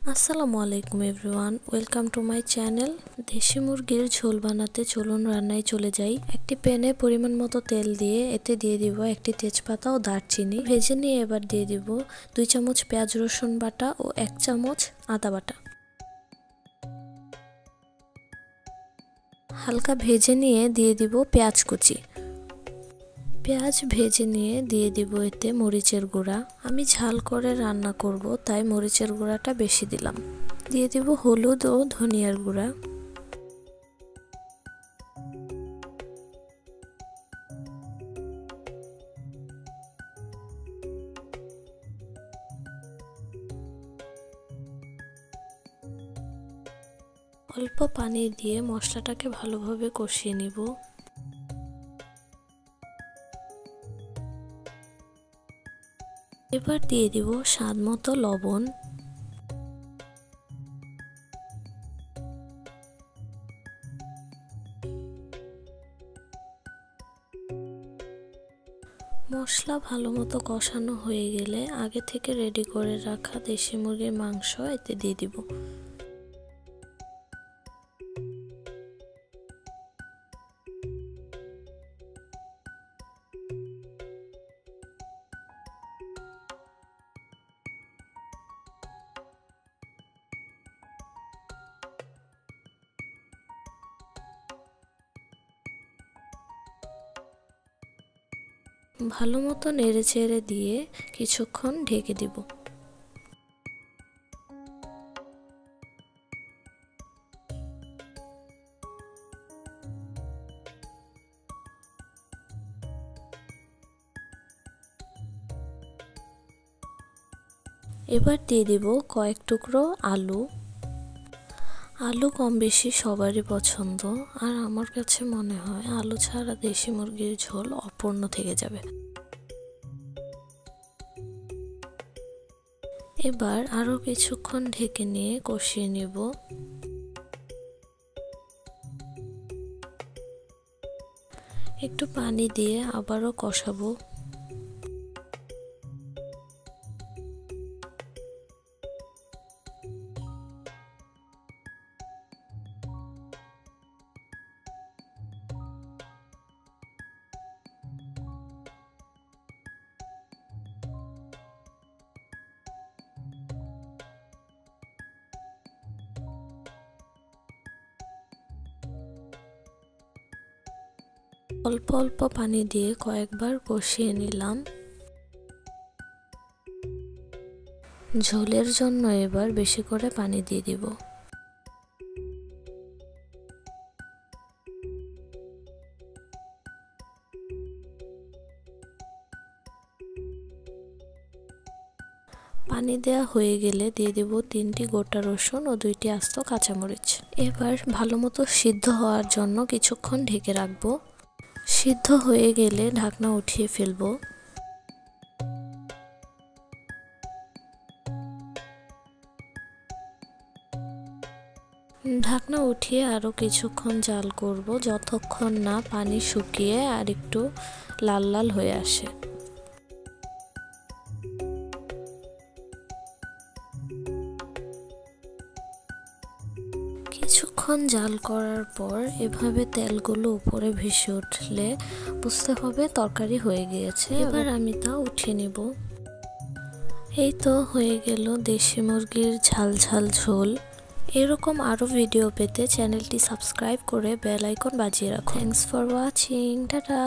আসসালামু আলাইকুম everyone, welcome to my channel. দেশি মুরগির ঝোল বানাতে চলুন রান্নায় চলে যাই। একটি প্যানে পরিমাণ মতো তেল দিয়ে এতে দিয়ে দিব একটি তেজপাতা ও দারচিনি ভেজে নিয়ে এবার দিয়ে দিব 2 চামচ পেঁয়াজ রসুন বাটা ও 1 চামচ আদা বাটা। হালকা ভেজে নিয়ে দিয়ে দিব পেঁয়াজ কুচি। পেঁয়াজ ভেজে নিয়ে দিয়ে দিব এতে মরিচের গুঁড়া। আমি ঝাল করে রান্না করব তাই মরিচের গুঁড়াটা বেশি দিলাম। দিয়ে দিব হলুদ ও ধনিয়ার গুঁড়া। অল্প পানি দিয়ে মশলাটাকে ভালোভাবে কষিয়ে নিব। এবার দিয়ে দিব স্বাদ মতো লবণ। মশলা ভালো মতো কষানো হয়ে গেলে আগে থেকে রেডি করে রাখা দেশি মুরগির মাংস এতে দিয়ে দিব। ভালো মতো নেড়ে চেড়ে দিয়ে কিছুক্ষণ ঢেকে দিব। এবার দিয়ে দিব কয়েক টুকরো আলু। আলু কম বেশি সবারই পছন্দ, আর আমার কাছে মনে হয় আলু ছাড়া দেশি মুরগির ঝোল অপূর্ণ থেকে যাবে। এবার আরো কিছুক্ষণ ঢেকে নিয়ে কষিয়ে নেব। একটু পানি দিয়ে আবারও কষাবো। অল্প অল্প পানি দিয়ে কয়েকবার কষিয়ে নিলাম। ঝোলের জন্য এবার বেশি করে পানি দিয়ে দিব। পানি দেওয়া হয়ে গেলে দিয়ে দিব 3টি গোটা রসুন ও 2টি আস্ত কাঁচামরিচ। এবার ভালো মতো সিদ্ধ হওয়ার জন্য কিছুক্ষণ ঢেকে রাখবো। সিদ্ধ হয়ে গেলে ঢাকনা উঠিয়ে ফেলবো। ঢাকনা উঠিয়ে আরো কিছুক্ষণ জাল করব, যতক্ষণ না পানি শুকিয়ে আর একটু লাল লাল হয়ে আসে। কিছুক্ষণ জাল করার পর এভাবে তেলগুলো উপরে ভেসে উঠলে বুঝতে হবে তরকারি হয়ে গিয়েছে। এবার আমি তা উঠিয়ে নেব। এই তো হয়ে গেল দেশি মুরগির ঝাল ঝাল ঝোল। এরকম আরো ভিডিও পেতে চ্যানেলটি সাবস্ক্রাইব করে বেল আইকন বাজিয়ে রাখুন। Thanks for watching. টাটা।